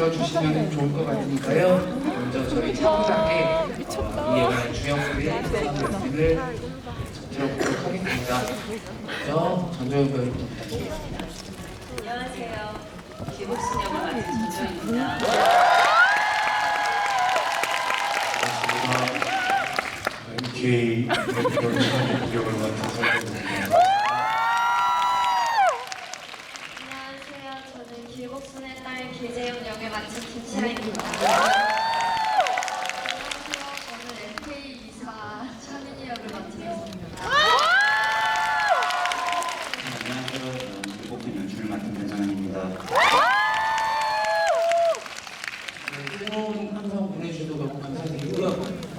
들어주시면 좋을 것 같으니까요. 먼저 저희 차부장의 이에 관한 주역들의 말씀을 들어보도록 하겠습니다. 먼저 전조연 배우님 부탁드리겠습니다. 안녕하세요. 김옥순 역을 맡은 전조연입니다. MK 역을 맡은 설정입니다. 안녕하세요. 저는 길복순의 딸 길재영 역을 맡은 김시아입니다. 안녕하세요. 저는 MK 이사 차민희 역을 맡으겠습니다. 안녕하세요. 저는 길복순 연출을 맡은 변상현입니다. 새로운 항상 보내주셔서 너무 감사드리고요.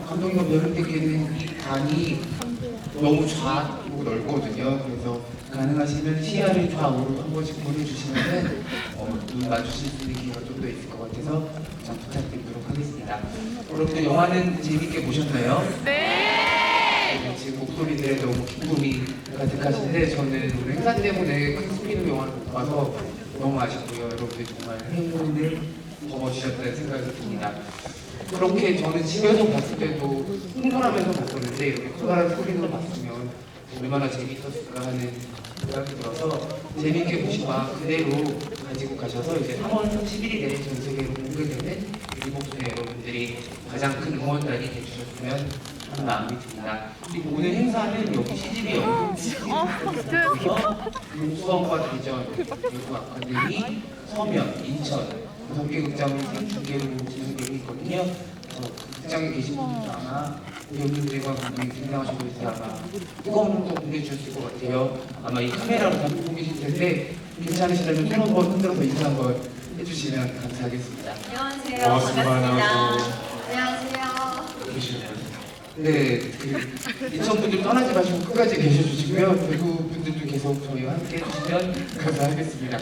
감독님과 배우님께는 이 방이 너무 좌우고 넓거든요. 그래서 가능하시면 시야를 좌우로 한 번씩 보내주시면 눈 맞추실 수 있는 기회가 좀 더 있을 것 같아서 좀 부탁드리도록 하겠습니다. 여러분들 영화는 재밌게 보셨나요? 네! 지금 목소리들에 너무 기쁨이 가득하신데 저는 오늘 행사 때문에 큰 스피드 영화를 못 봐서 너무 아쉽고요. 여러분들 정말 행운을 범어주셨다는 생각이 듭니다. 그렇게 저는 집에서 봤을 때도 흥분하면서 봤었는데 이렇게 커다란 스크린으로 봤으면 얼마나 재밌었을까 하는 생각이 들어서 재밌게 보신 마음 그대로 가지고 가셔서 이제 3월 31일에 전 세계로 공개되는 길복순의 여러분들이 가장 큰 응원단이 되주셨으면 하는 마음이 듭니다. 그리고 오늘 행사는 여기 CGV 연극 수원과 대전, 그리고 아카데미, 서면, 인천 6개 극장을 생중계로 진행되고 있거든요. 극장에 계신 분들도 아마 배우님들과 감독님 등장하셔서 있을 때 아마 뜨거운 홍도 보내주셨을 것 같아요. 아마 이 카메라로 다 보고 계실 텐데 괜찮으시다면 손 한번 흔들어서 인사 한번 해주시면 감사하겠습니다. 안녕하세요. 고맙습니다. 반갑습니다. 안녕하세요. 계시나요? 네, 인천 분들 떠나지 마시고 끝까지 계셔주시고요. 대구 분들도 계속 저희와 함께 해주시면 감사하겠습니다.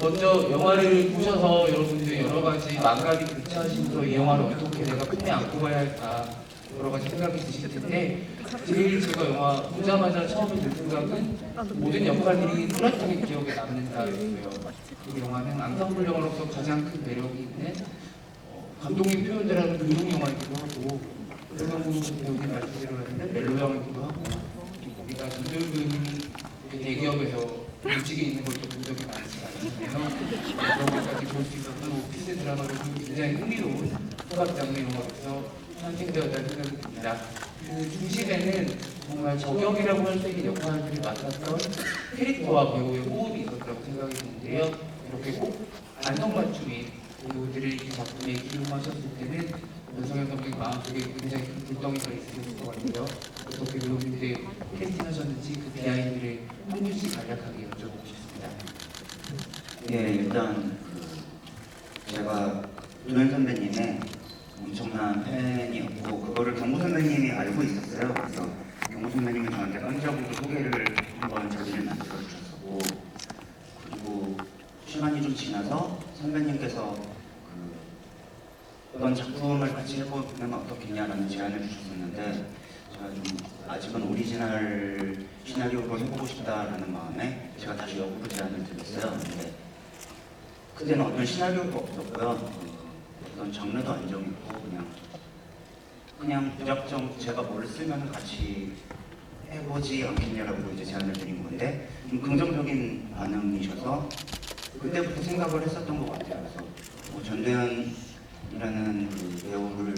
먼저 영화를 보셔서 여러분들 여러 가지 망각이 교차하시면서 이 영화를 어떻게 내가 품에 안고 가야 할까 여러 가지 생각이 드실 텐데 제일 제가 영화 보자마자 처음에 든 생각은 모든 역할들이 뚜렷하게 기억에 남는다였어요. 이 영화는 앙상블 영화로서 가장 큰 매력이 있는 감독님 표현대로는 교육 영화이기도 하고 그러면 배우님 말씀대로라면 멜로 영화이기도 하고 우리가 전조연 배우님이 대기업에서 일찍에 있는 걸 또 본 적이 많지 않잖아요. 그런 것까지 볼 수 있었던 오피스 드라마도 굉장히 흥미로운 후각 장르 영화로서 탄생되었다는 생각이 듭니다. 그 중심에는 정말 저격이라고 할 수 있는 역할들을 맡았던 캐릭터와 배우의 호흡이 있었다고 생각이 드는데요. 이렇게 꼭 안성맞춤인 배우들을 이 작품에 기용하셨을 때는 연성현 감독님 마음속에 굉장히 큰 불덩이가 있으셨을 것 같아요. 어떻게 배우님들 캐스팅하셨는지 그 비하인드를 한 분씩 간략하게 여쭤보고 싶습니다. 예, 일단 제가 조연 선배님의 엄청난 팬이었고 그거를 경구 선배님이 알고 있었어요. 그래서 경구 선배님이 저한테 깜짝으로 소개를 한번 자리를 만들어 주셨었고 그리고 시간이 좀 지나서 선배님께서 어떤 작품을 같이 해보면 어떻겠냐라는 제안을 주셨었는데 제가 좀 아직은 오리지널 시나리오로 해보고 싶다라는 마음에 제가 다시 역으로 제안을 드렸어요. 근데 그때는 어떤 시나리오도 없었고요. 어떤 장르도 안 정했고 그냥 무작정 제가 뭘 쓰면 같이 해보지 않겠냐라고 이제 제안을 드린 건데 좀 긍정적인 반응이셔서 그때부터 생각을 했었던 것 같아요. 그래서 전도연이라는 그 배우를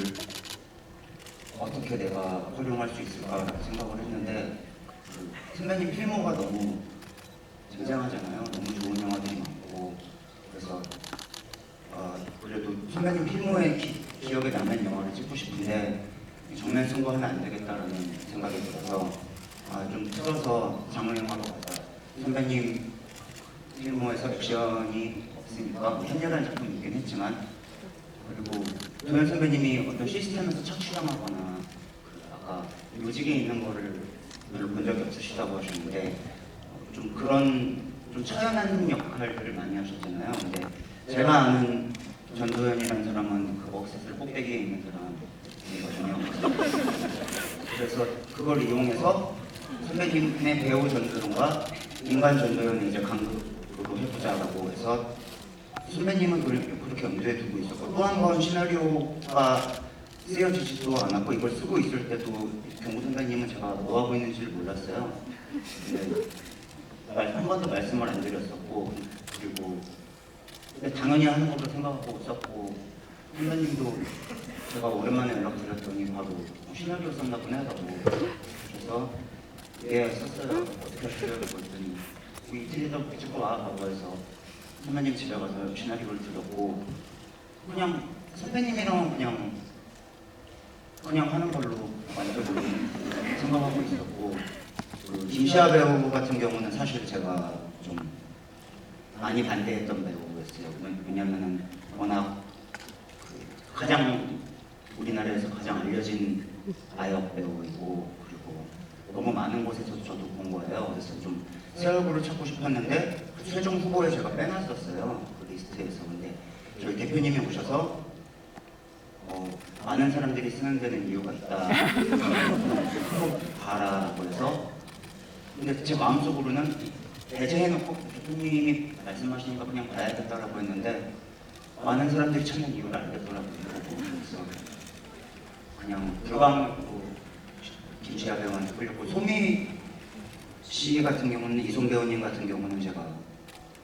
어떻게 내가 활용할 수 있을까 생각을 했는데 선배님 필모가 너무 쟁쟁하잖아요. 너무 좋은 영화들이 많고 그래서 그래도 선배님 필모에 기억에 남는 영화를 찍고 싶은데 정면 승부하면 안 되겠다라는 생각이 들어서 좀 틀어서 장르 영화로 가자. 선배님 필모에서 액션이 없으니까 현렬한 작품이 있긴 했지만 그리고 조연 선배님이 어떤 시스템에서 착취당하거나 아까 요직에 있는 거를 별로 본 적이 없으시다고 하셨는데 좀 그런 좀 처연한 역할들을 많이 하셨잖아요. 근데 제가 아는 전도연이라는 사람은 그 먹셋을 꼭대기에 있는 사람이거든요. 그래서 그걸 이용해서 선배님의 배우 전도연과 인간 전도연을 이제 강극으로 해보자라고 해서 선배님은 그렇게 염두에 두고 있었고 또 한 번 시나리오가 쓰여지지도 않았고 이걸 쓰고 있을 때도 경구 선배님은 제가 뭐 하고 있는지를 몰랐어요. 근데 한 번도 말씀을 안 드렸었고 그리고 근데 당연히 하는 걸로 생각하고 있었고 선배님도 제가 오랜만에 연락드렸더니 바로 시나리오 썼나 보네라고 그래서 예 썼어요. 어떻게 하시려고 했더니 우리 이틀이다 찍고 와라고 해서 선배님 집에 가서 시나리오를 들었고 그냥 선배님이랑 그냥 하는 걸로 완전 생각하고 있었고 그 김시아 배우 같은 경우는 사실 제가 좀 많이 반대했던 배우였어요. 왜냐면은 워낙 가장 우리나라에서 가장 알려진 아역 배우이고 그리고 너무 많은 곳에서 저도 본 거예요. 그래서 좀 새 얼굴을 찾고 싶었는데 최종 후보에 제가 빼놨었어요. 그 리스트에서. 근데 저희 대표님이 오셔서 많은 사람들이 쓰는 데는 이유가 있다. 봐라라고 해서 근데 제 마음속으로는 배제해놓고 대표님이 말씀하시니까 그냥 봐야겠다라고 했는데 많은 사람들이 찾는 이유를 알겠더라고요. 그래서 그냥 불광으로 김시아 배우한테 끌렸고 소미 씨 같은 경우는 이송 배우님 같은 경우는 제가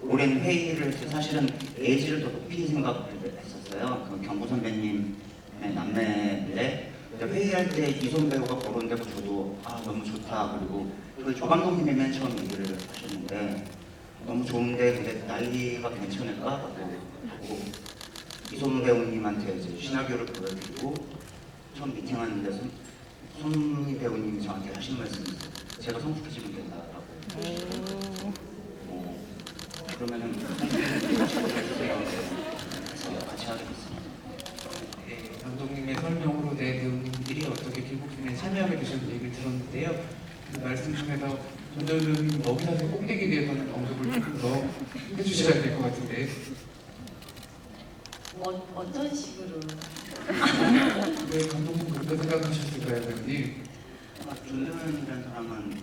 오랜 회의를 해서 사실은 에이지를 더 높이 생각을 했었어요. 그 경구 선배님의 남매인데 회의할 때 이송 배우가 거론되고 저도 너무 좋다. 그리고 조 감독님이 맨 처음 얘기를 하셨는데 너무 좋은데 근데 나이가 괜찮을까? 하고 이송 배우님한테 이제 시나리오를 보여드리고 처음 미팅하는데 손미 배우님이 저한테 하신 말씀이 있어요. 제가 성숙해지면 된다라고. 그러면은 해주세요. 그래서 같이 하게 됐습니다. 네, 감독님의 설명으로 내 배우님들이 어떻게 길목팀에 참여하게 되셨는지 얘기를 들었는데요. 그 말씀 중에서 전전은 먹이사슬 꼭대기에 대해서는 언급을 조금 더 해주셔야 될 것 같은데. 어떤 식으로? 왜 감독님 그렇게 생각하셨을까요, 배우님? 존슨이라는 사람은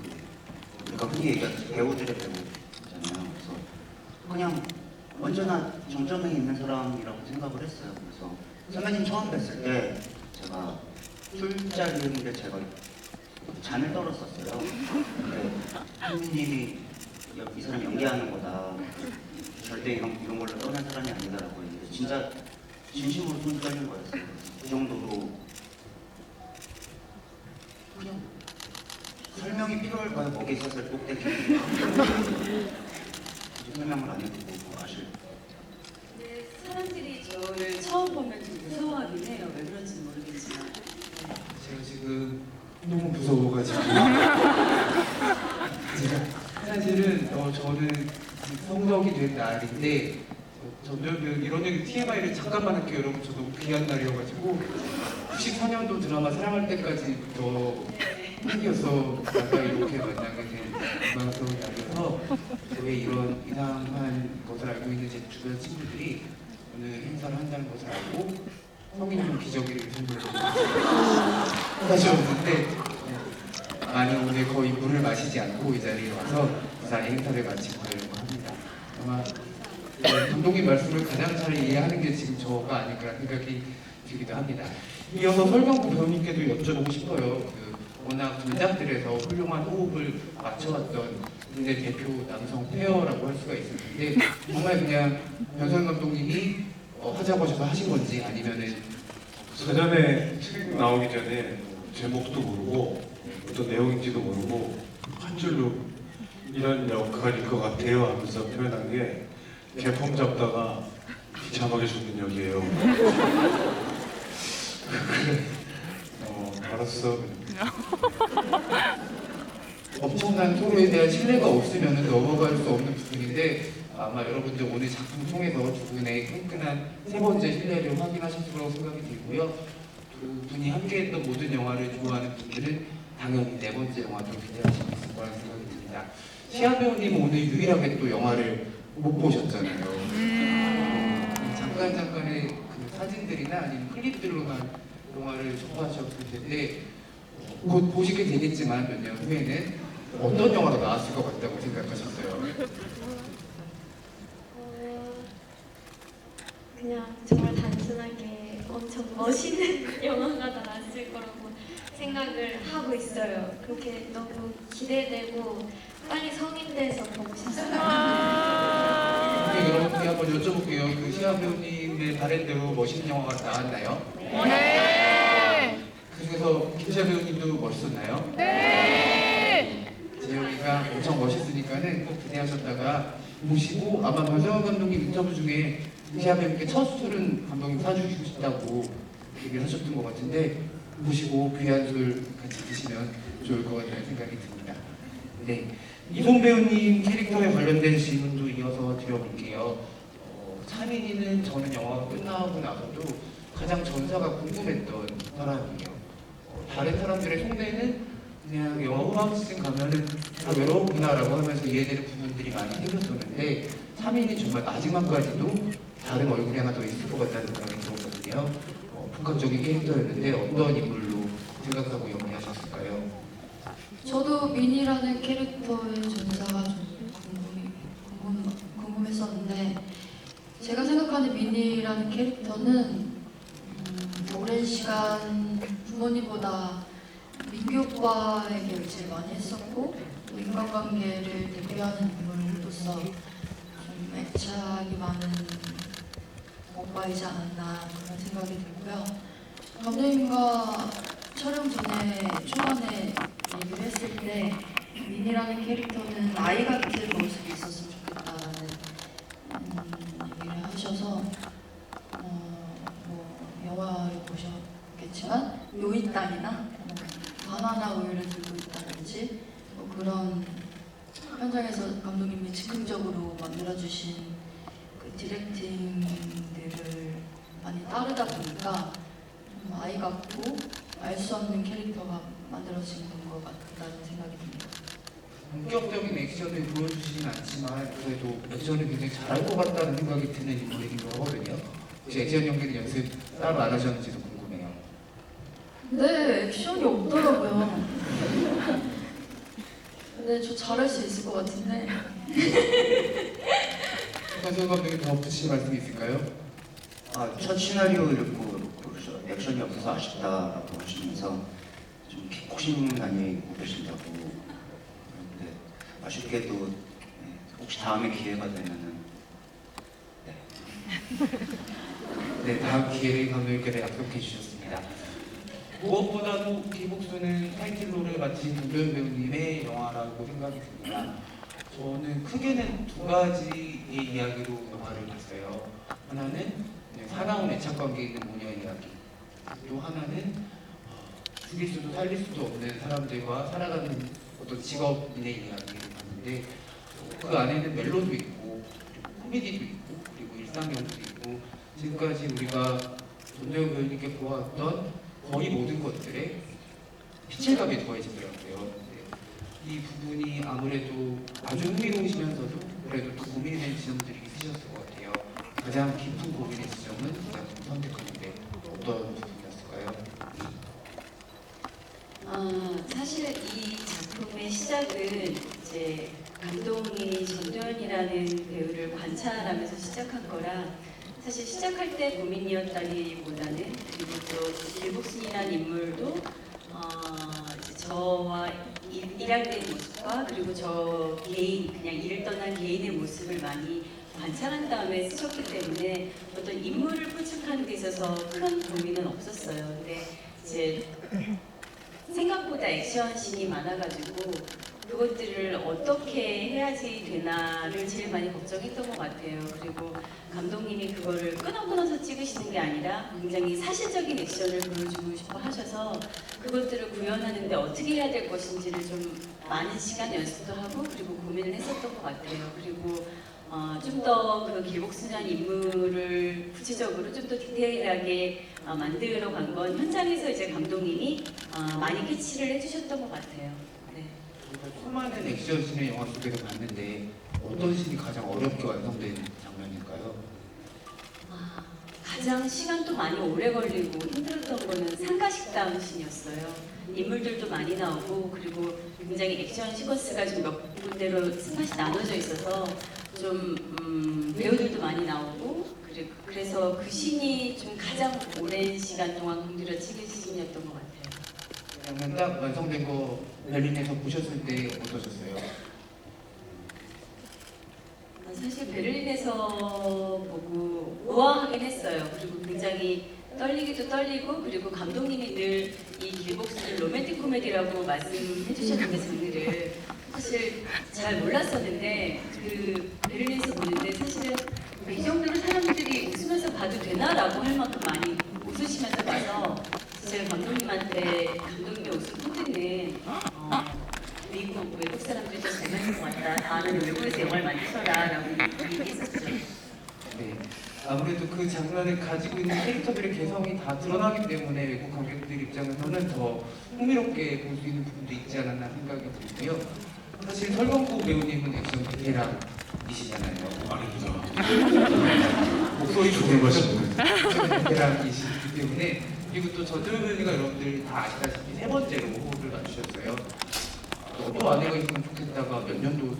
우리가 흔히 얘기하는 배우들의 배우잖아요. 그래서 그냥 언제나 정점에 있는 사람이라고 생각을 했어요. 그래서 선배님 처음 뵀을 때 제가 술자리인데 제가 잔을 떨었었어요. 근데 선배님이 이 사람 연기하는 거다. 절대 이런 걸로 떠난 사람이 아니다라고 했는데 진짜 진심으로 손 떨린 거였어요. 그 정도로 그냥 설명이 필요할까요? 먹이사슬 꼭대기 설명을 안 해도 아실. 근데 사람들이 저를 처음 보면 좀 무서워하긴 해요. 왜 그런지 모르겠지만. 제가 지금 너무 무서워가지고 제가 사실은 저는 성덕이 된 날인데 저는 이런 얘기 TMI를 잠깐만 할게요. 여러분 저도 귀한 날이어가지고 94년도 드라마 사랑할 때까지부터 팬이어서 아까 이렇게 만나게 된 고마운 날이어서 저의 이런 이상한 것을 알고 있는 제 주변 친구들이 오늘 행사를 한다는 것을 알고 성인용 기저귀를 선물로 하셨는데 많이 오늘 거의 물을 마시지 않고 이 자리에 와서 무사히 행사를 마치고 가려고 합니다. 아마 감독님 말씀을 가장 잘 이해하는 게 지금 저가 아닐까 생각이 들기도 합니다. 이어서 설경구 배우님께도 여쭤보고 싶어요. 워낙 전작들에서 훌륭한 호흡을 맞춰왔던 국내 대표 남성 페어라고 할 수가 있을 텐데 정말 그냥 변소연 감독님이 하자고 하셔서 하신 건지 아니면은 사전에 책 나오기 전에 제목도 모르고 어떤 내용인지도 모르고 한 줄로 이런 역할일 것 같아요 하면서 표현한 게 개폼 잡다가 비참하게 죽는 역이에요. 알았어. 엄청난 서로에 대한 신뢰가 없으면 넘어갈 수 없는 부분인데 아마 여러분들 오늘 작품 통해서 두 분의 끈끈한 세 번째 신뢰를 확인하실 거라고 생각이 들고요. 두 분이 함께했던 모든 영화를 좋아하는 분들은 당연히 네 번째 영화도 기대하실 수 있을 거라는 생각이 듭니다. 시아 배우님은 오늘 유일하게 또 영화를 못 보셨잖아요. 잠깐의 그 사진들이나 아니면 클립들로만 영화를 접하셨을 텐데 곧 보시게 되겠지만 몇 년 후에는 어떤 영화가 나왔을 것 같다고 생각하셨어요? 그냥 정말 단순하게 엄청 멋있는 영화가 나왔을 거라고 생각을 하고 있어요. 그렇게 너무 기대되고 빨리 성인 돼서 보고 싶어요. 네, 여러분 제가 한번 여쭤볼게요. 그 시아 배우님의 바램대로 멋있는 영화가 나왔나요? 네. 그중에서 김시아 배우님도 멋있었나요? 네. 재영이가 엄청 멋있으니까는 꼭 기대하셨다가 보시고 아마 박정환 감독님 인터뷰 중에 시아 배우님께 첫 술은 감독님 사주시고 싶다고 얘기를 하셨던 것 같은데 보시고 귀한 술 같이 드시면 좋을 것 같다는 생각이 듭니다. 네, 이송 배우님 캐릭터에 관련된 질문도 이어서 드려볼게요. 차민이는 저는 영화가 끝나고 나서도 가장 전사가 궁금했던 사람이에요. 다른 사람들의 속내는 그냥 영화 후반쯤 가면은 다 외로우구나라고 하면서 이해되는 부분들이 많이 생겼었는데 차민이 정말 마지막까지도 다른 얼굴이 하나 더 있을 것 같다는 생각이 들었거든요. 복합적인 캐릭터였는데 어떤 인물로 생각하고 연기하셨을까요? 저도 민이라는 캐릭터의 전사가 좀 궁금했었는데 제가 생각하는 민이라는 캐릭터는 오랜 시간 부모님보다 민규 오빠에게 제일 많이 했었고 또 인간관계를 대표하는 인물로서 좀 애착이 많은 오빠이지 않았나 그런 생각이 들고요. 감독님과 촬영 전에 초반에 얘기를 했을 때 민이라는 캐릭터는 아이 같은 모습이 있었으면 좋겠다는 얘기를 하셔서 뭐 영화를 보셨겠지만 요이땅이나 바나나 우유를 들고 있다든지 뭐 그런 현장에서 감독님이 즉흥적으로 만들어주신 그 디렉팅들을 많이 따르다 보니까 아이 같고 알 수 없는 캐릭터가 만들어진 것 같다는 생각이 듭니다. 본격적인 액션을 보여주시진 않지만 그래도 액션을 굉장히 잘할 것 같다는 생각이 드는 인물이기도 하거든요. 혹시 액션 연기를 연습 따로 안 하셨는지도 궁금해요. 네, 액션이 없더라고요. 근데 저 잘할 수 있을 것 같은데. 박정환 감독님 더 붙이실 말씀 있을까요? 첫 시나리오 읽고 액션이 없어서 아쉽다라고 하시면서 좀 킥복싱 다니고 계신다고 그런데 아쉽게도 혹시 다음에 기회가 되면은 네, 다음 기회를 감독님께서 약속해 주셨습니다. 무엇보다도 기복수는 타이틀로를 맡은 김도현 배우님의 영화라고 생각이 듭니다. 저는 크게는 두 가지의 이야기로 영화를 봤어요. 하나는 사나운 애착관계에 있는 모녀 이야기, 또 하나는 죽일 수도 살릴 수도 없는 사람들과 살아가는 어떤 직업인의 이야기를 봤는데 그 안에는 멜로도 있고 그리고 코미디도 있고 그리고 일상경도 있고 지금까지 우리가 전도연 배우님께 보았던 거의 모든 것들에 피체감이 더해지더라고요. 이 부분이 아무래도 아주 흥미로우시면서도 그래도 또 고민이 되는 지점들이 있으셨을 것 같아요. 가장 깊은 고민의 지점은 작품 선택하는데 어떤 부분이었을까요? 사실 이 작품의 시작은 이제 감독이 전도연이라는 배우를 관찰하면서 시작한 거라 사실 시작할 때 고민이었다기보다는 그리고 또 길복순이라는 인물도 이제 저와 일할 때의 모습과 그리고 저 개인 그냥 일을 떠난 개인의 모습을 많이 관찰한 다음에 쓰셨기 때문에 어떤 인물을 포착하는 데 있어서 큰 고민은 없었어요. 근데 이제 생각보다 액션씬이 많아가지고 그것들을 어떻게 해야지 되나를 제일 많이 걱정했던 것 같아요. 그리고 감독님이 그거를 끊어서 찍으시는 게 아니라 굉장히 사실적인 액션을 보여주고 싶어 하셔서 그것들을 구현하는데 어떻게 해야 될 것인지를 좀 많은 시간 연습도 하고 그리고 고민을 했었던 것 같아요. 그리고 좀 더 그 길복순한 인물을 구체적으로 좀 더 디테일하게 만들어 간 건 현장에서 이제 감독님이 많이 캐치를 해주셨던 것 같아요. 네. 수많은 액션씬을 영화 속에서 봤는데 어떤 씬이 가장 어렵게 완성된 장면일까요? 가장 시간도 많이 오래 걸리고 힘들었던 거는 상가식당 씬이었어요. 인물들도 많이 나오고 그리고 굉장히 액션 시퀀스가 좀 몇 군데로 스팟이 나눠져 있어서 좀 배우들도 많이 나오고 그리고 그래서 그 신이 좀 가장 오랜 시간 동안 공들여지는 신이었던 것 같아요. 그러면 딱 완성된 거 베를린에서 보셨을 때 어떠셨어요? 사실 베를린에서 보고 우아하긴 했어요. 그리고 굉장히 떨리기도 떨리고, 그리고 감독님이 늘 이 길복스를 로맨틱 코미디라고 말씀해 주셨는데 장르를 사실 잘 몰랐었는데 그 베를린에서 보는데 사실은 이 정도로 사람들이 웃으면서 봐도 되나라고 할 만큼 많이 웃으시면서 봐서 제가 감독님한테 감독님의 웃음 콘텐츠는 미국 외국 사람들도 잘 맞는 것 같다. 나는 외국에서 영화를 많이 쳐라라고 얘기했었죠. 네. 아무래도 그 장면을 가지고 있는 캐릭터들의 개성이 다 드러나기 때문에 외국 관객들 입장에서는 더 흥미롭게 볼 수 있는 부분도 있지 않았나 생각이 들고요. 사실 설경구 배우님은 액션 베테랑이시잖아요. 아닙니다. 목소리 좋은 말씀입니다. 베테랑이시기 때문에, 그리고 또 전도연이가 여러분들 다 아시다시피 세 번째로 호흡을 맞추셨어요. 너도 아내가 있으면 좋겠다가 몇 년도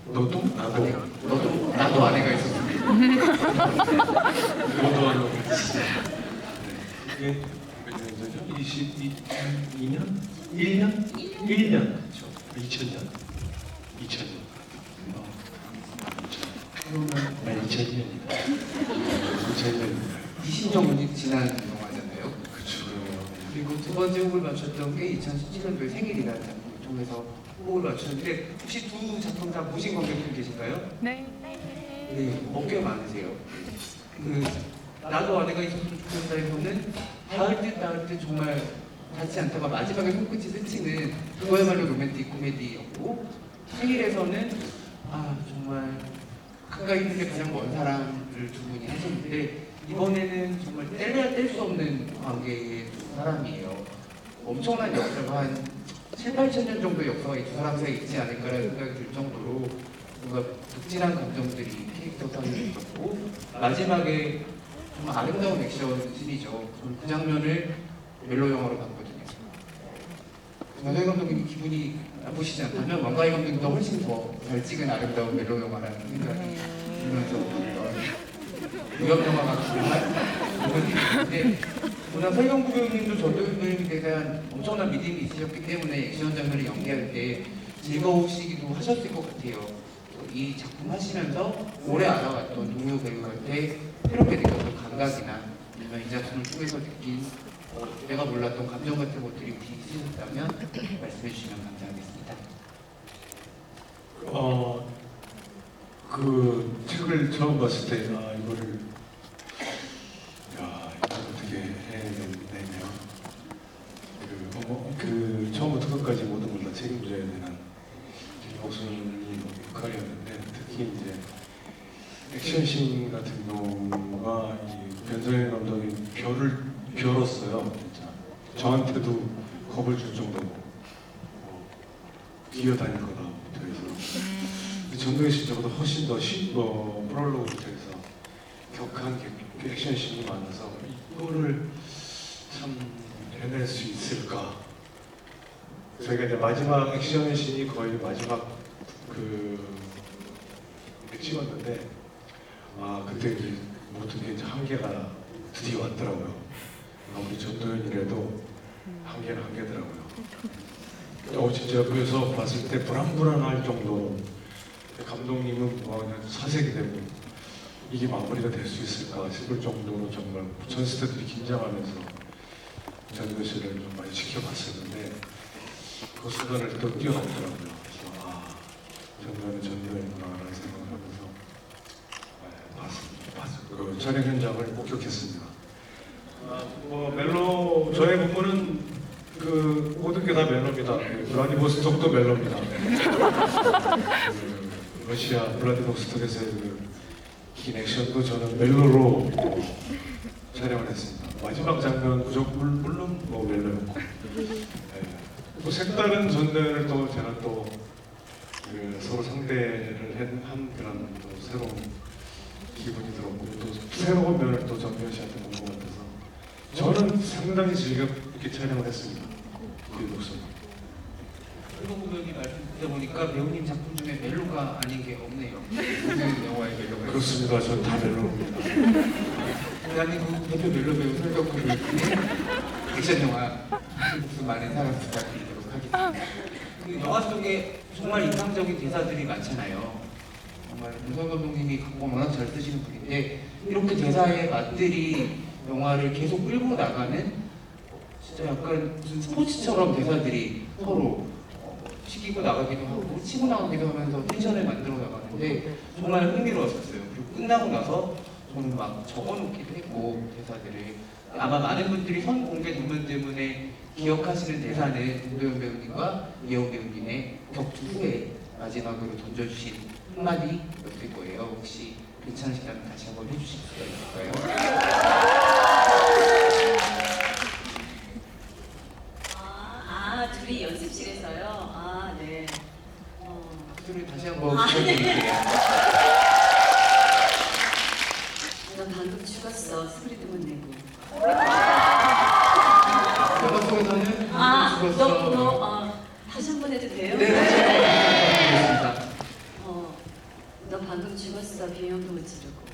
너도 나도 너도 나도 아내가 있었으면 너도 하는 그게 몇 년이죠? 22년? 1년? 1년. 그렇죠. 2000년. 2000년. 그러면 네, 2002년입니다. 2002년입니다. 20년이 지난 영화잖아요. 그렇죠. 그래요. 그리고 두 번째 호흡을 맞췄던 게 2017년도에 생일이라는 작품을 통해서 호흡을 맞췄는데, 혹시 두 작품 다 보신 관객분 계신가요? 네. 네, 꽤 많으세요. 그 나도 아내가 있었으면 좋겠다에서는 닿을 듯 정말 닿지 않다가 마지막에 손끝이 스치는 그거야말로 로맨틱 코미디였고, 생일에서는 정말 가까이 있는데 가장 먼 사람을 두 분이 하셨는데, 이번에는 정말 뗄래야 뗄 수 없는 관계의 두 사람이에요. 엄청난 역사가 한 7, 8천 년 정도 역사가 이 두 사람 사이에 있지 않을까라는 생각이 들 정도로 뭔가 극진한 감정들이 캐릭터 사이에 있었고, 마지막에 정말 아름다운 액션씬이죠. 저는 그 장면을 멜로 영화로 봤거든요. 정하영 감독님이 기분이 나쁘시지 않다면 왕가희 감독님보다 훨씬 더 잘 찍은 아름다운 멜로 영화라는 생각이 들면서 무협 영화가 정말 부분인데, 워낙 설경구 배우님도 전도연 배우님에 대한 엄청난 믿음이 있으셨기 때문에 액션 장면을 연기할 때 즐거우시기도 하셨을 것 같아요. 이 작품 하시면서 오래 알아왔던 동료 배우한테 새롭게 느꼈던 감각이나 아니면 이 작품을 통해서 느낀 내가 몰랐던 감정 같은 것들이 혹시 있으셨다면 말씀해 주시면 감사하겠습니다. 그 책을 처음 봤을 때 이거를 이거 어떻게 해내냐. 그 처음부터 끝까지 모든 걸 다 책임져야 되는 목숨이 역할이었는데, 특히 이제 액션씬 같은 경우가 이 변성현 감독이 별었어요. 진짜 저한테도 겁을 줄 정도로 기어다닐 거다부터 해서 전동현 씨 저보다 훨씬 더 프롤로그부터 해서 격한 액션씬이 많아서 이거를 참 해낼 수 있을까. 저희가 이제 마지막 액션씬이 거의 마지막 찍었는데 그때 이제 모든 게 이제 한계가 드디어 왔더라고요. 아무리 전도연이라도 한계는 한계더라고요. 진짜 그래서 봤을 때 불안할 정도로 감독님은 그냥 사색이 되고 이게 마무리가 될 수 있을까 싶을 정도로 정말 전 스태프들이 긴장하면서 전도연 씨를 좀 많이 지켜봤었는데, 그 순간을 또 뛰어넘더라고요. 그래서 전도연은 전도연이구나라는 생각을 하면서 그 촬영 현장을 목격했습니다. 멜로, 저의 본문은 그 모든 게 다 멜로입니다. 블라디보스톡도 멜로입니다. 러시아 블라디보스톡에서의 긴 액션도 저는 멜로로 촬영을 했습니다. 마지막 장면 물론 멜로였고, 또 색다른 전대를 또 제가 또 서로 상대를 한 그런 또 새로운 기분이 들었고, 또 새로운 면을 또 정현 씨한테 본 것 같아서 저는 상당히 즐겁게 촬영을 했습니다. 그 목소리. 최동호 배우님 말씀 듣다 보니까 배우님 작품 중에 멜로가 아닌 게 없네요. 모든 영화의 멜로가 그렇습니다. 전 다 멜로입니다. 대한민국 대표 멜로 배우 설경구 배우님의 액션 영화 무슨 많은 사랑 부탁드리도록 하겠습니다. 그 영화 속에 정말 인상적인 대사들이 많잖아요. 정말 문성 감독님이 각본 워낙 잘 쓰시는 분인데 이렇게 대사에 맞들이 영화를 계속 끌고 나가는 진짜 약간 무슨 스포츠처럼 대사들이 서로 시키고 나가기도 하고 치고 나가기도 하면서 텐션을 만들어 나가는데 정말 흥미로웠었어요. 그리고 끝나고 나서 저는 막 적어놓기도 했고 대사들을 아마 많은 분들이 선공개 도면 때문에 기억하시는 대사는 노도현 배우님과 이혜원 배우님의 격투 후에 마지막으로 던져주신 한마디였을 거예요. 혹시 괜찮으시다면 다시 한번 해주실 수가 있을까요? 둘이 연습실에서요? 아, 네. 소리 다시 한번 부탁드릴게요. 너 방금 죽었어. 소리도 못 내고. 영화 속에서는 죽었어. 다시 한 번 해도 돼요? 네, 다시 한번 부탁드리겠습니다. 너 방금 죽었어. 비명도 못 지르고.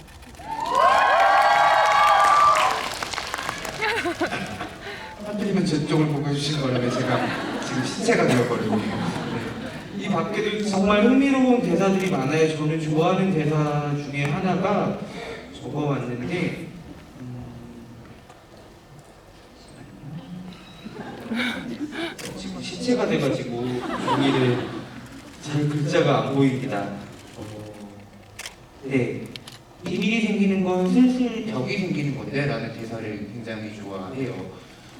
하필이면 제 쪽을 보고 해주시는 거라면 제가 지금 시체가 되어버리고 네. 이 밖에도 정말 흥미로운 대사들이 많아요. 저는 좋아하는 대사 중에 하나가 적어왔는데 지금 시체가 돼가지고 종이를 잘 글자가 안 보입니다. 네. 비밀이 생기는 건 슬슬 벽이 생기는 건데 라는 대사를 굉장히 좋아해요.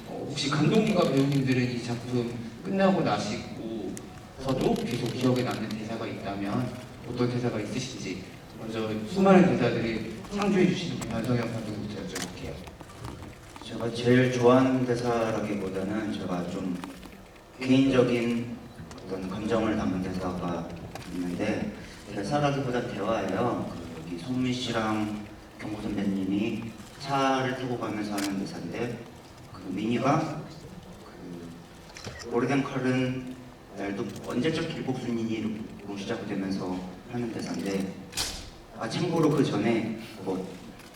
혹시 감독님과 배우님들은 이 작품 끝나고 나시고서도 계속 기억에 남는 대사가 있다면 어떤 대사가 있으신지 먼저 수많은 대사들이 창조해 주시는 변성현 감독님부터 여쭤볼게요. 제가 제일 좋아하는 대사라기보다는 제가 좀 개인적인 어떤 감정을 담은 대사가 있는데 대사라기보다 대화예요. 여기 손미 씨랑 경호 선배님이 차를 타고 가면서 하는 대사인데 그 미니가 그 오래된 칼은 날도 언제적 길복순이니로 시작되면서 하는 대사인데 참고로 그 전에 뭐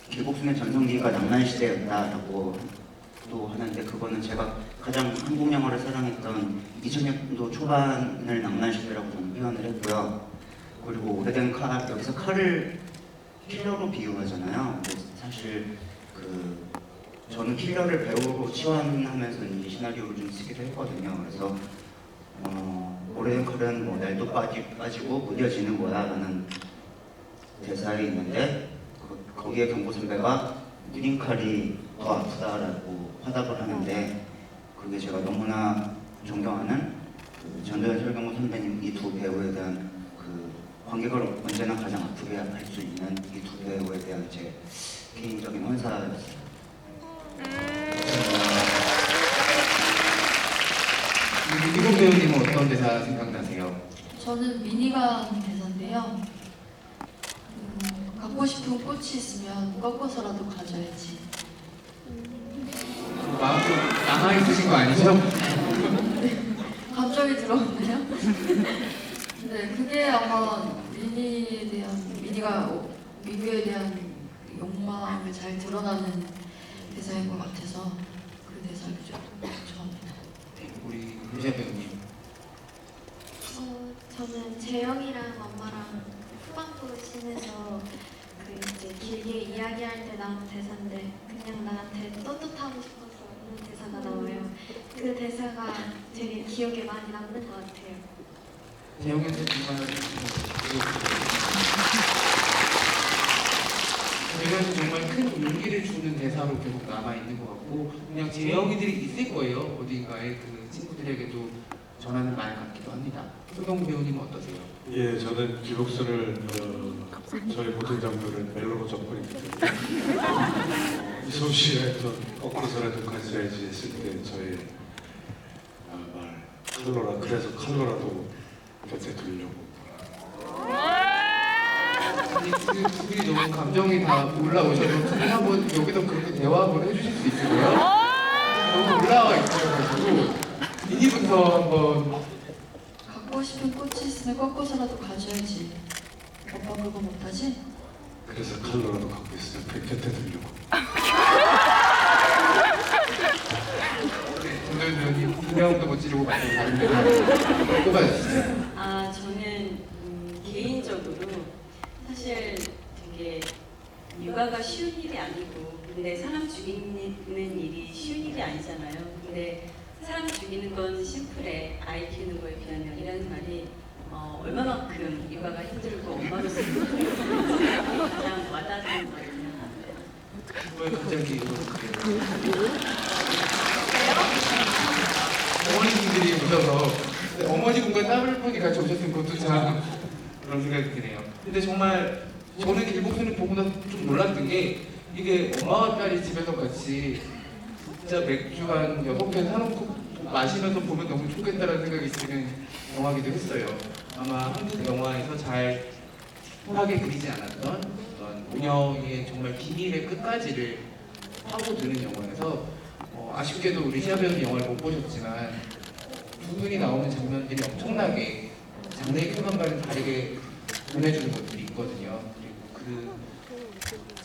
길복순의 전성기가 낭만시대였다라고 또 하는데 그거는 제가 가장 한국 영화를 사랑했던 2000년도 초반을 낭만시대라고 저는 표현을 했고요. 그리고 오래된 칼, 여기서 칼을 킬러로 비유하잖아요. 근데 사실 저는 킬러를 배우로 치환하면서 이 시나리오를 좀 쓰기도 했거든요. 그래서 오래된 칼은 뭐 날도 빠지고 무뎌지는 거야라는 대사에 있는데 거기에 경보 선배가 무딘 칼이 더 아프다라고 화답을 하는데 그게 제가 너무나 존경하는 전도연 설경구 선배님 이 두 배우에 대한 관객을 언제나 가장 아프게 할 수 있는 이 두 배우에 대한 제 개인적인 헌사였어요. 이국 배우님은 어떤 대사 생각나세요? 저는 미니가 하는 대사인데요. 갖고 싶은 꽃이 있으면 꺾어서라도 가져야지. 마음 좀 남아있으신 거 아니죠? 감정이 들어왔나요? 네, 그게 아마 미니가 미국에 대한 욕망을 잘 드러나는 대사인 것 같아서 그 대사를 좀 좋아합니다. 네, 우리 유재 배우님. 저는 재영이랑 엄마랑 후반부 씬에서 이제 길게 이야기할 때 나오는 대사인데 그냥 나한테 떳떳하고 싶어서 이런 대사가 나와요. 그 대사가 되게 기억에 많이 남는 것 같아요. 재영이한테 정말 저희가 정말 큰 용기를 주는 대사로 계속 남아있는 것 같고 그냥 재영이들이 있을 거예요. 어딘가에 그 친구들에게도 전하는 말 같기도 합니다. 소경 배우님은 어떠세요? 예, 저는 기복순을 저희 모든 장면을 멜로로 접근했기 때문에 이솜 씨가 했던 꺾어서라도 가져야지 했을 때 저의 말 칼로라 그래서 칼로라도 곁에 두려고 아니 두 분이 너무 감정이 다 올라오셔서 두 분 한번 여기서 그렇게 대화 한번 해주실 수 있으세요? 너무 올라와 있어가지고 미니부터 한번 갖고 싶은 꽃이 있으면 꺾어서라도 가져야지. 오빠 그거 못하지? 그래서 칼로라도 갖고 있어요. 곁에 들려고. 전도연 배우님 한 명도 못 지르고 많이 다른데 꼽아주세요. 아, 저는 개인적으로 사실 되게 육아가 쉬운 일이 아니고, 근데 사람 죽이는 일이 쉬운 일이 아니잖아요. 근데 사람 죽이는 건 심플해. 아이 키우는 거에 비하면이라는 말이 얼마만큼 육아가 힘들고 엄마로서 가장 와닿는 거거든요. 왜 갑자기 이렇게 어머니분들이 오셔서 어머니분과 딸분이 같이 오셨으면 그것도 참 그런 생각이 드네요. 근데 정말 저는 길복수를 보고 나서 좀 놀랐던 게 이게 엄마와 딸이 집에서 같이 진짜 맥주 한 6캔 사놓고 마시면서 보면 너무 좋겠다라는 생각이 드는 영화기도 했어요. 아마 한국 영화에서 잘 뻔하게 그리지 않았던 어떤 운영의 정말 비밀의 끝까지를 파고드는 영화여서 아쉽게도 우리 시아 배우님 영화를 못 보셨지만 두 분이 나오는 장면들이 엄청나게 장르의 쾌감과는 다르게 보내주는 것들이 있거든요. 그리고 그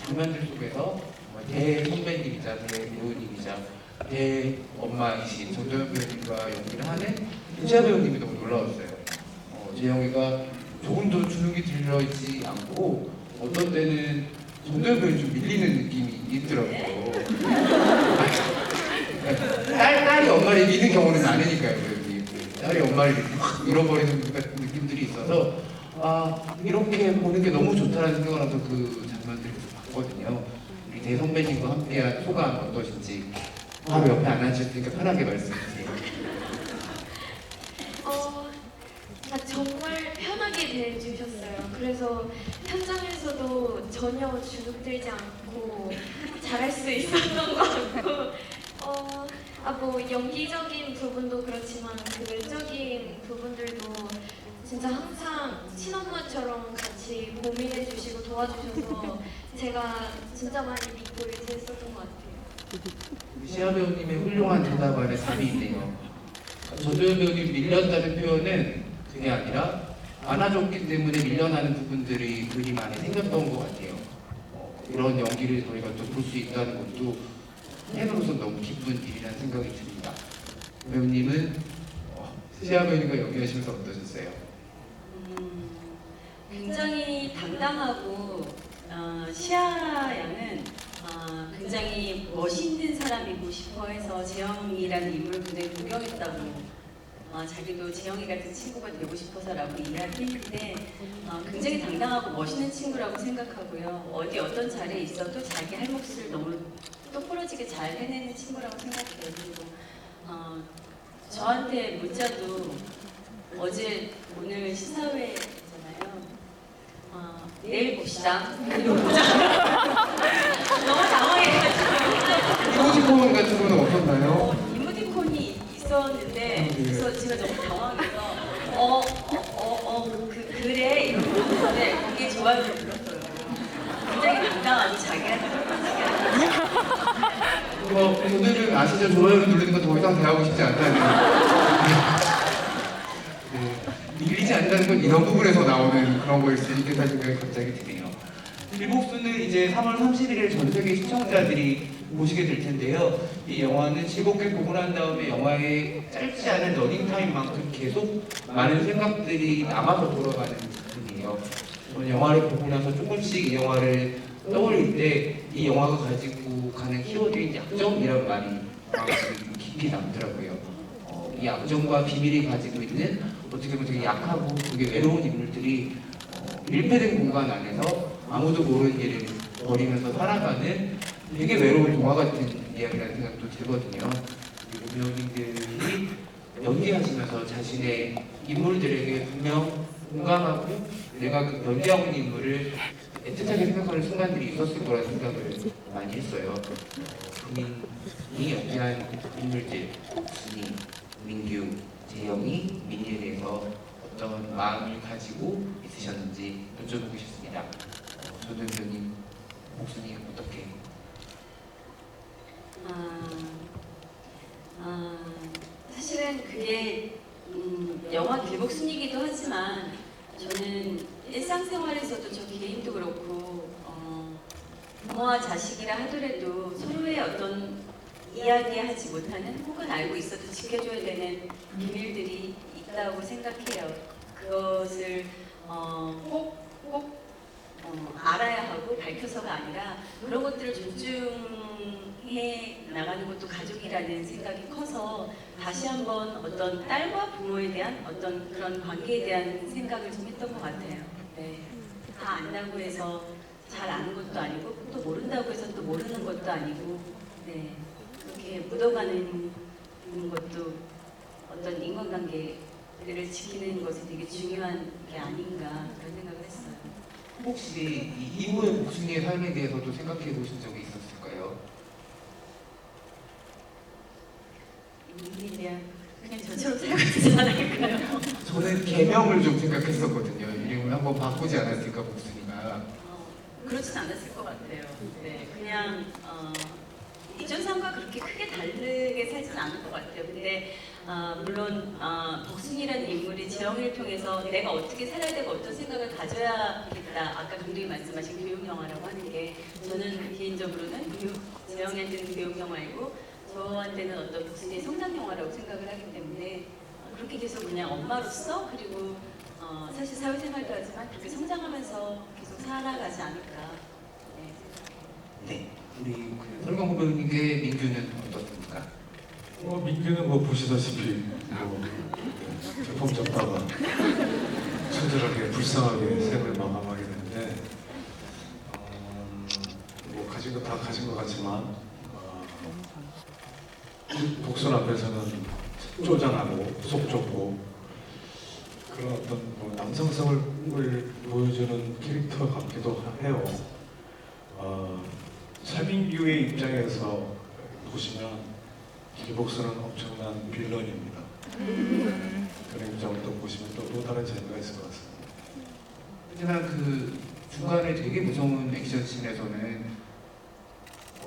장면들 속에서 대선배님이자 대배우님이자 대엄마이신 전도연 배우님과 연기를 하는 시아 배우님이 너무 놀라웠어요. 재영이가 조금도 주눅이 들려있지 않고 어떤 때는 전도연 배우님 좀 밀리는 느낌이 있더라고요. 딸이 엄마를 믿는 경우는 많으니까요. 여기. 딸이 엄마를 확 잃어버리는 같은 느낌들이 있어서 이렇게 보는 게 너무 좋다는 생각을 하면서 그 장면들을 봤거든요. 우리 대선배님과 함께한 소감 어떠신지 바로 옆에 안 앉으셨으니까 편하게 말씀해주세요. 정말 편하게 대해주셨어요. 그래서 현장에서도 전혀 주눅들지 않고 잘할 수 있었던 것 같고 뭐 연기적인 부분도 그렇지만 그 외적인 부분들도 진짜 항상 친엄마처럼 같이 고민해 주시고 도와주셔서 제가 진짜 많이 믿고 의지했었던 것 같아요. 시아 배우님의 훌륭한 대답 안에 답이 있네요. 전도연 배우님 밀렸다는 표현은 그게 아니라 안아줬기 때문에 밀려나는 부분들이 그리 많이 생겼던 것 같아요. 이런 연기를 저희가 또 볼 수 있다는 것도 팬으로서 너무 기쁜 일이라는 생각이 듭니다. 배우님은 시아 배우님과 연기하시면서 어떠셨어요? 굉장히 당당하고 시아 양은 굉장히 멋있는 사람이고 싶어 해서 재영이라는 인물을 굉장히 구경했다고 자기도 재영이 같은 친구가 되고 싶어서라고 이야기했는데 굉장히 당당하고 멋있는 친구라고 생각하고요. 어떤 자리에 있어도 자기 할 몫을 너무 똑부러지게 잘 해내는 친구라고 생각해요. 그리고 저한테 문자도 오늘 시사회잖아요. 내일 봅시다. 이러고 너무 당황해가지고. 이모티콘 같은 거는 없었나요? 이모티콘이 있었는데 그래서 제가 너무 당황해서 그래 이러는데 그게 좋아요를 눌렀어요. 굉장히 당당하고 자기한테 오늘은 아시죠? 좋아요를 누르는 건 더 이상 대하고 싶지 않다는 밀리지 않는다는 건 이런 부분에서 나오는 그런 거일 수 있겠다는 생각이 갑자기 드네요. 길복수는 이제 3월 31일 전 세계 시청자들이 보시게 될 텐데요. 이 영화는 즐겁게 보고 난 다음에 영화의 짧지 않은 러닝타임만큼 계속 많은 생각들이 남아서 돌아가는 작품이에요. 저는 영화를 보고 나서 조금씩 이 영화를 떠올릴 때 이 영화가 가지고 가는 키워드인 약점이라는 말이 좀 깊이 남더라고요. 이 약점과 비밀이 가지고 있는 어떻게 보면 되게 약하고 되게 외로운 인물들이 밀폐된 공간 안에서 아무도 모르는 일을 벌이면서 살아가는 되게 외로운 동화 같은 이야기라는 생각도 들거든요. 그리고 배우님들이 연기하시면서 자신의 인물들에게 분명 공감하고 내가 그 연기하고 있는 인물을 애틋하게 생각하는 순간들이 있었을 거라는 생각을 많이 했어요. 본인이 연기한 인물들, 준이, 민규, 재영이, 민희에 대해서 어떤 마음을 가지고 있으셨는지 여쭤보고 싶습니다. 전도연 배우님, 목순이 어떻게? 사실은 그게 영화 길목순이기도 하지만 저는 일상생활에서도 저 개인도 그렇고 부모와 자식이라 하더라도 서로의 어떤 이야기하지 못하는 혹은 알고 있어도 지켜줘야 되는 비밀들이 있다고 생각해요. 그것을 꼭 알아야 하고 밝혀서가 아니라 그런 것들을 존중해 나가는 것도 가족이라는 생각이 커서 다시 한번 어떤 딸과 부모에 대한 어떤 그런 관계에 대한 생각을 좀 했던 것 같아요. 네. 다 안다고 해서 잘 아는 것도 아니고 또 모른다고 해서 또 모르는 것도 아니고 네. 그렇게 묻어가는 것도 어떤 인간관계를 지키는 것이 되게 중요한 게 아닌가 그런 생각을 했어요. 혹시 이 이후의 목순이의 삶에 대해서도 생각해 보신 적이 있었을까요? 이에 대한 그냥 저처럼 살고 있지 않을까요? 저는 개명을 좀 생각했었거든요. 이름을 한번 바꾸지 않았을까 목순이가. 그렇진 않았을 것 같아요. 네, 그냥 이전 삶과 그렇게 크게 다르게 살진 않을 것 같아요. 근데 물론 덕순이라는 인물이 재영이를 통해서 내가 어떻게 살아야 되고 어떤 생각을 가져야겠다. 아까 감독이 말씀하신 교육 영화라고 하는 게 저는 개인적으로는 재영이한테는 교육 영화이고 저한테는 어떤 덕순이의 성장 영화라고 생각을 하기 때문에 그렇게 계속 그냥 엄마로서 그리고 사실 사회생활도 하지만 그렇게 성장하면서 계속 살아가지 않을까. 네, 생각해요. 네. 우리 그 설경구 배우님께 민규는 어떻습니까? 민규는 뭐 보시다시피 뭐 제품 잡다가 처절하게 불쌍하게 생을 마감하게 되는데 뭐 가진 거 다 가진 것 같지만 복선 앞에서는 쪼잔하고 속 좁고 그런 어떤 뭐 남성성을 보여주는 캐릭터 같기도 해요. 차민규의 입장에서 보시면 길복선은 엄청난 빌런입니다. 그런 입장을 또 보시면 또 다른 재미가 있을 것 같습니다. 하지만 그 중간에 되게 무서운 액션씬에서는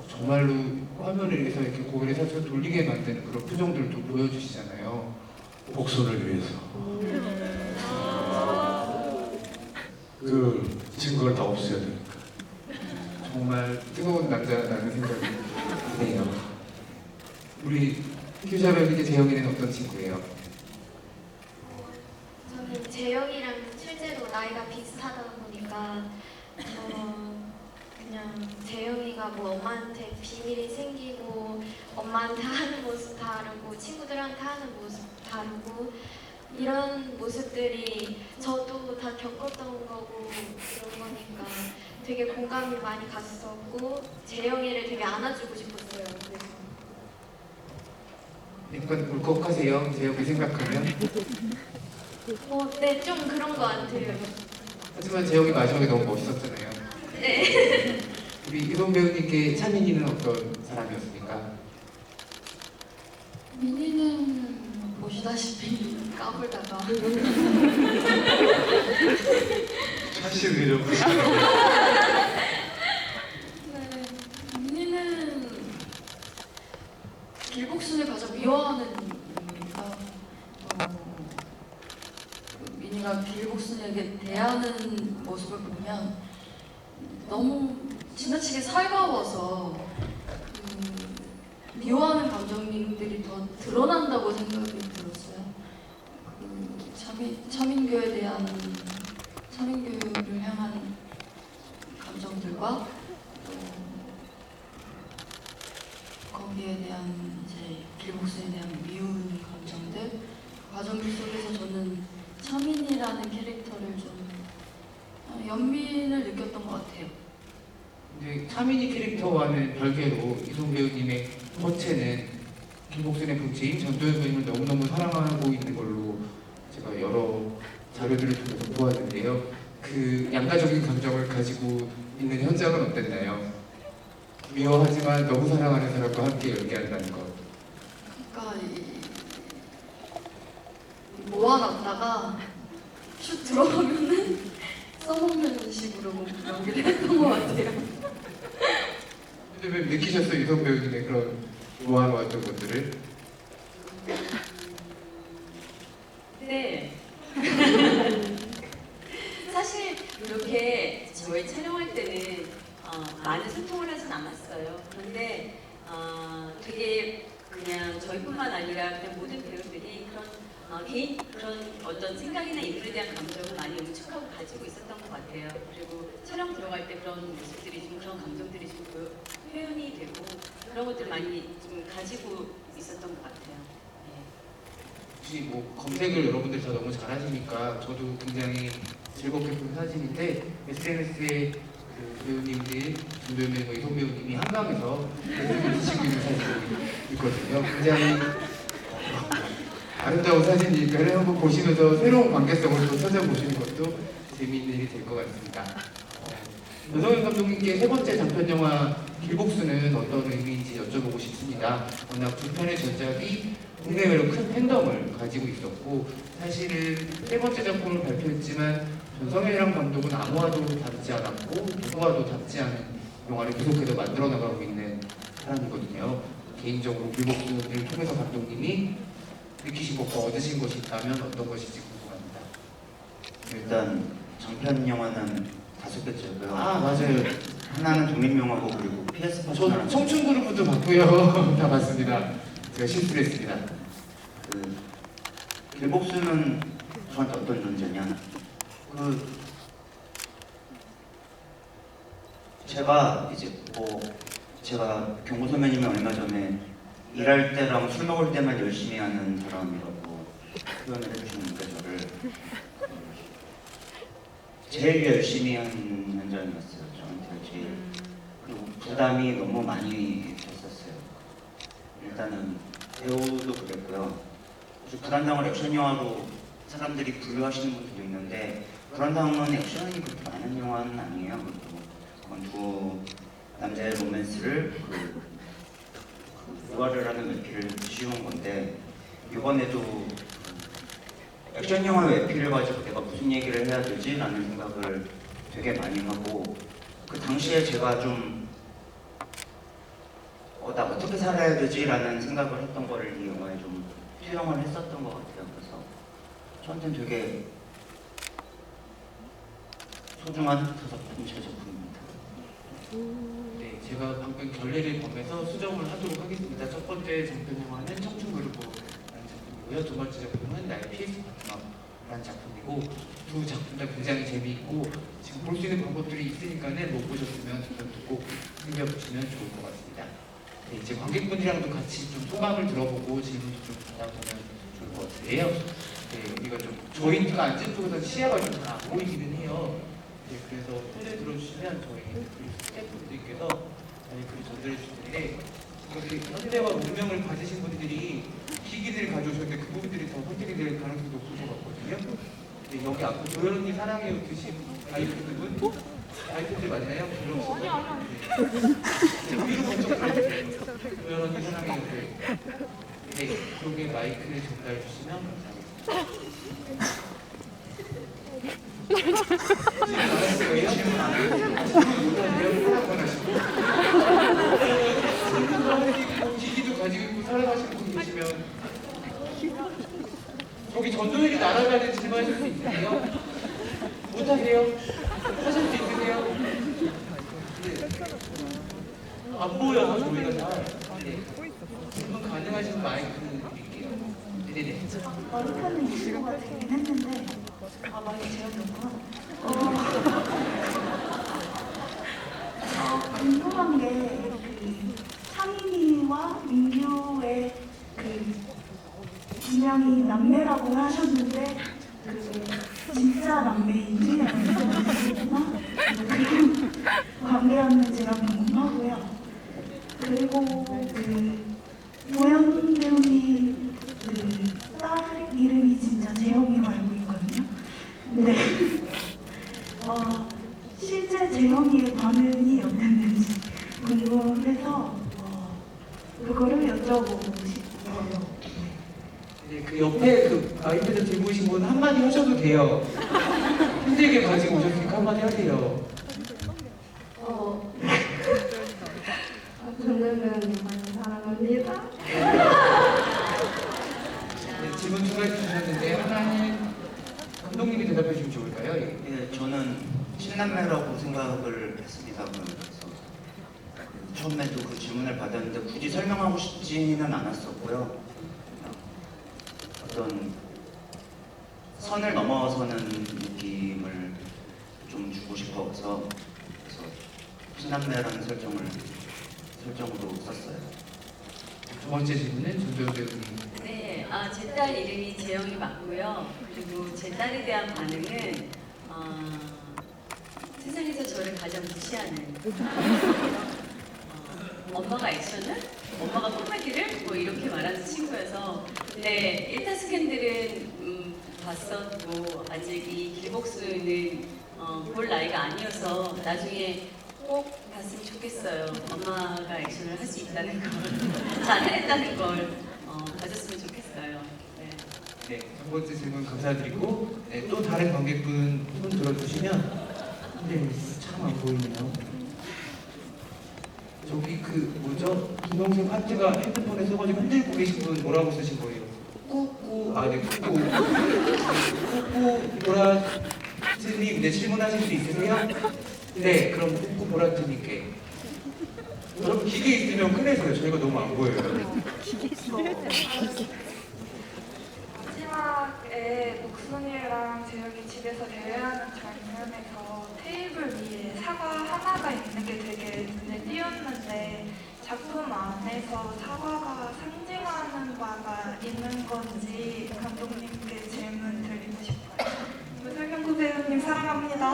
정말로 화면을 이렇게 고개를 살짝 돌리게 만드는 그런 표정들도 보여주시잖아요. 복선을 위해서 그 증거를 다 없애야 되니까. 정말 뜨거운 남자라는 생각이 드네요. 우리 규자 배우님께 재영이는 어떤 친구예요? 저는 재영이랑 실제로 나이가 비슷하다 보니까 그냥 재영이가 뭐 엄마한테 비밀이 생기고 엄마한테 하는 모습 다르고 친구들한테 하는 모습 다르고 이런 모습들이 저도 다 겪었던 거고 이런 거니까 되게 공감이 많이 갔었고 재영이를 되게 안아주고 싶었어요. 그래서 약간 울컥하세요? 재영이 생각하면? 네, 좀 그런 거 같아요. 하지만 재영이 마지막에 너무 멋있었잖아요. 네. 우리 이동 배우님께 차민이는 어떤 사람이었습니까? 민희는 보시다시피 까불다가 사실 이런 네, 민희는 길복순을 가장 미워하는 인물이니까 민희가 길복순에게 대하는 모습을 보면 너무 지나치게 살가워서 미워하는 감정들이 더 드러난다고 생각이 들었어요. 차민규에 대한 차민규를 향한 감정들과 또 거기에 대한 이제 길목순에 대한 미운 감정들 그 과정들 속에서 저는 차민이라는 캐릭터를 좀 연민을 느꼈던 것 같아요. 근데 차민이 캐릭터와는 별개로 이동 배우님의 본체는 김복순의 본체인 전도연 선생님을 너무너무 사랑하고 있는 걸로 제가 여러 자료들을 통해서 보았는데요. 그 양가적인 감정을 가지고 있는 현장은 어땠나요? 미워하지만 너무 사랑하는 사람과 함께 연기한다는 것. 그러니까 모아놨다가 슛 들어가면은 써먹는 식으로 연기를 했던 것 같아요. 근데 왜 느끼셨어요? 이동 배우님의 그런 모아놓았던 것들을? 네, 사실 이렇게 저희 촬영할 때는 많은 소통을 하진 않았어요. 그런데 되게 그냥 저희뿐만 아니라 그냥 모든 배우들이 그런 개인 그런 어떤 생각이나 인물에 대한 감정을 많이 응축하고 가지고 있었던 것 같아요. 그리고 촬영 들어갈 때 그런 모습들이 좀 그런 감정들이 좀 표현이 되고 그런 것들 많이 좀 가지고 있었던 것 같아요. 네. 혹시 뭐 검색을 여러분들 다 너무 잘하시니까 저도 굉장히 즐겁게 본 사진인데 SNS에 그 배우님들 김도현배우와 이성 배우님이 한강에서 사진을 찍고 있는 사진이 있거든요. 굉장히 아름다운 사진이니까 한번 보시면서 새로운 관계성을 또 찾아보시는 것도 재미있는 일이 될 것 같습니다. 여성현 감독님께 세 번째 장편 영화 길복수는 어떤 의미인지 여쭤보고 싶습니다. 워낙 두 편의 전작이 국내외로 큰 팬덤을 가지고 있었고 사실은 세 번째 작품을 발표했지만 전성현이랑 감독은 아무와도 닮지 않았고 누구와도 닮지 않은 영화를 계속해서 만들어 나가고 있는 사람이거든요. 개인적으로 길복수를 통해서 감독님이 느끼신 것과 얻으신 것이 있다면 어떤 것인지 궁금합니다. 일단 장편 영화는 5개째고요. 아 맞아요. 하나는 독립영화고 그리고 PS 저 파트너라는 청춘그룹도 봤고요. 다 봤습니다. 제가 실수를 했습니다. 그 길복수는 저한테 어떤 존재냐? 제가 이제 제가 경고 선배님이 얼마 전에 일할 때랑 술 먹을 때만 열심히 하는 사람이라고 표현을 해주시는데 저를 제일 열심히 한 현장이었어요. 저한테 제일. 그리고 부담이 너무 많이 됐었어요. 일단은 배우도 그랬고요. 불안당을 액션 영화로 사람들이 분류하시는 분들도 있는데 불안당은 액션이 그렇게 많은 영화는 아니에요. 그건 두 남자의 로맨스를 부활을 하는 외피를 씌운 건데 이번에도 액션 영화 외피를 가지고 내가 무슨 얘기를 해야 되지? 라는 생각을 되게 많이 하고 그 당시에 제가 좀 나 어떻게 살아야 되지? 라는 생각을 했던 거를 이 영화에 좀 투영을 했었던 것 같아요. 그래서 저한테는 되게 소중한 5번째 작품입니다. 네, 제가 방금 결례를 범해서 수정을 하도록 하겠습니다. 첫 번째 장편 영화는 청춘그룹이라는 작품이고요. 두 번째 작품은 나의 PS 파트너라는 작품이고 두 작품 다 굉장히 재미있고 지금 볼 수 있는 방법들이 있으니까는 못 보셨으면 꼭 챙겨보시면 좋을 것 같습니다. 네, 이제 관객분들이랑도 같이 좀 소감을 들어보고 질문도 좀 받아보면 좋을 것 같은데요. 네, 여기가 좀 저희가 앉은 쪽에서 시야가 좀 잘 안 보이기는 해요. 네, 그래서 손을 들어주시면 저희 스태프분들께서 마이크를 전달해 주시는데 이렇게 현대와 문명을 가지신 분들이 기기들을 가져오셨는데 그 부분들이 더 선택이 될 가능성이 높을 것 같거든요. 네, 여기 앞에 도현언니 사랑해요 드신 아이분들 맞나요? 네, 위로 먼저 가주세요. 도현언니 사랑해요. 네, 그쪽에 마이크를 전달해 주시면 감사하겠습니다. 기기도 가지고 있고 살아가시는 분 계시면 저기 전도연이 날아가는 질문하실 수 있으세요? 못하세요? 하실 수 있으세요? 네. 안 보여서 저희가 잘 질문 가능하신 마이크 드릴게요. 네네네. 마이크는 이슈가 되긴 했는데 마이크 제가 궁금한 게 창희와 민규의 분명히 남매라고 하셨는데 진짜 남매인지 아니면 그런 관계였는지가 궁금하고요. 그리고 도현 배우님 딸 이름이 진짜 재영이로 알고 있거든요. 근데 실제 재영이의 반응이 어땠는지 궁금해서 그거를 여쭤보고 싶어요. 네, 그 옆에 그 아이패드 들고 계신 분 한마디 하셔도 돼요. 힘들게 가지고 오셨으니까 한마디 하세요. 저는 많이 사랑합니다. 네, 질문 두 가지 주셨는데 하나는 친남매라고 생각을 했습니다. 그래서 처음에도 그 질문을 받았는데 굳이 설명하고 싶지는 않았었고요. 그냥 어떤 선을 넘어서는 느낌을 좀 주고 싶어서 그래서 친남매라는 설정으로 썼어요. 두 번째 질문은 전도연 배우님. 네, 제 딸 이름이 재영이 맞고요. 그리고 제 딸에 대한 반응은 세상에서 저를 가장 무시하는 엄마가 액션을? 엄마가 코미디를? 뭐 이렇게 말하는 친구여서 근데 일타 스캔들은 봤었고 아직 이 길복수는 볼 나이가 아니어서 나중에 꼭 봤으면 좋겠어요. 엄마가 액션을 할 수 있다는 걸, 잘했다는 걸 봐줬으면 좋겠어요. 네. 네, 첫 번째 질문 감사드리고 네, 또 다른 관객분 손 들어주시면 네, 참 안 보이네요. 저기 그 뭐죠? 김동생 파트가 핸드폰에 써가지고 흔들고 계신 분 뭐라고 쓰신 거예요? 꾸꾸 네 꾸꾸 보라트님 네 질문하실 수 있으세요? 네 그럼 꾸꾸 보라트님께 여러분 기계 있으면 꺼내세요. 저희가 너무 안 보여요. 마지막에 목순이랑 재혁이 집에서 대회하는 장면에서 테이블 위에 사과 하나가 있는 게 되게 눈에 띄었는데 작품 안에서 사과가 상징하는 바가 있는 건지 감독님께 질문 드리고 싶어요. 설경구 배우님 사랑합니다.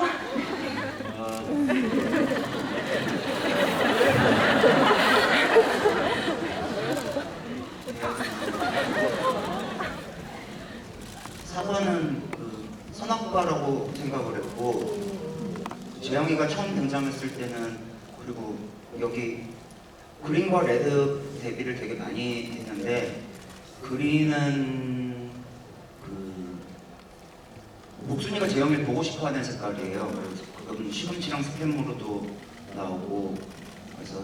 사과는 그 선악과라고 생각을 했고 재영이가 처음 등장했을 때는 그리고 여기 그린과 레드 대비를 되게 많이 했는데 그린은 그 목순이가 재영이를 보고 싶어하는 색깔이에요. 그래서 그건 시금치랑 스팸으로도 나오고 그래서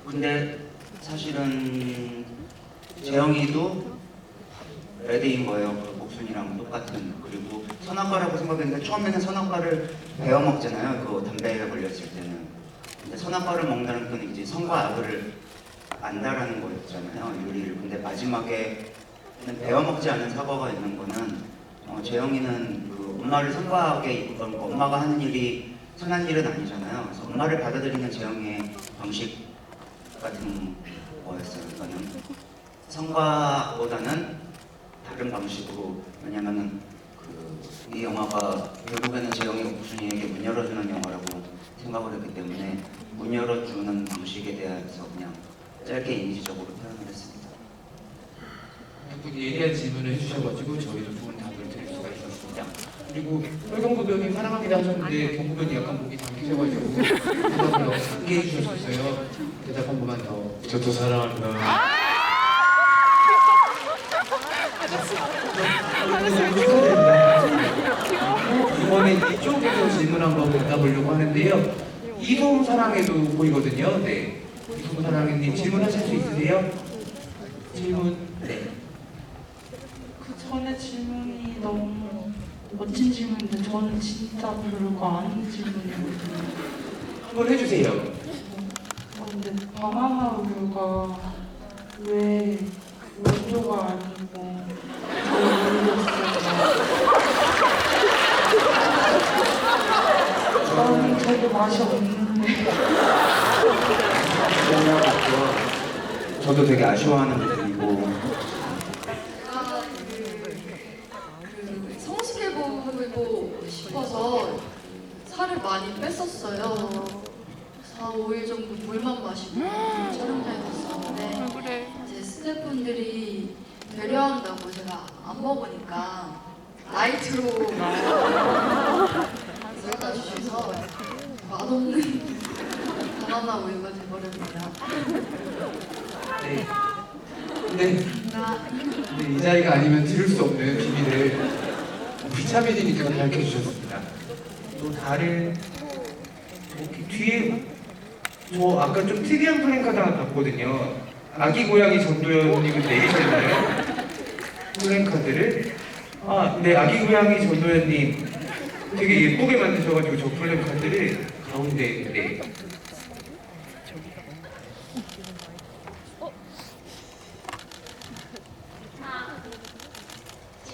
근데 사실은 재영이도 레드인 거예요. 목순이랑 똑같은. 그리고 선악과라고 생각했는데 처음에는 선악과를 베어 먹잖아요. 그 담배에 걸렸을 때는. 근데 선악과를 먹는다는 건 이제 선과 악을 안다라는 거였잖아요. 요리를. 근데 마지막에는 베어 먹지 않은 사과가 있는 거는 재영이는 그 엄마를 선과 악에 이끌고 엄마가 하는 일이 선한 일은 아니잖아요. 그래서 엄마를 받아들이는 재영이의 방식 같은 거였어요. 그러니까는 선과보다는 다른 방식으로 왜냐면은 이 영화가 결국에는 재영이 목순이에게 문 열어주는 영화라고 생각을 했기 때문에 문 열어주는 방식에 대해서 그냥 짧게 이미지적으로 표현을 했습니다. 예리한 질문을 해주셔가지고 저희도 좋은 답을 드릴 수가 있었습니다. 그리고 설경구 배우님 사랑합니다 하셨는데 경구 배우님 약간 목이 잠기셔가지고 대답을 작게 해주셨어요. 대답 한 번만 더. 저도 사랑합니다. 이번에 이쪽에서 질문 한번 받아보려고 하는데요. 이솜 사랑해도 보이거든요. 네. 이솜 사랑해님 질문하실 수 있으세요? 질문. 네. 그 전에 질문이 너무 멋진 질문인데 저는 진짜 별로 아는 질문이거든요. 한번 해주세요. 근데 바나나 우유가 왜 원조가 아니고 저는 되게 맛이 없는데 저도 되게 아쉬워하는 부분이고 성숙해보고 싶어서 살을 많이 뺐었어요. 4, 5일 정도 물만 마시고 촬영장에 갔었는데 그래. 이제 스태프분들이 배려한다고 제가 안 먹으니까 라이트로 사다 주셔서 맛없는 바나나 우유가 돼버렸네요. 네. 근데 이 자리가 아니면 들을 수 없는 비밀을 비차민이니까 밝혀주셨습니다. 또 다른 뒤에 저 아까 좀 특이한 플랜카드 하나 봤거든요. 아기 고양이 전도연님은 내리셨나요? 플랜카드를? 네, 아기 고양이 전도연님 되게 예쁘게 만드셔가지고 저 블랙 카드를 가운데 이렇게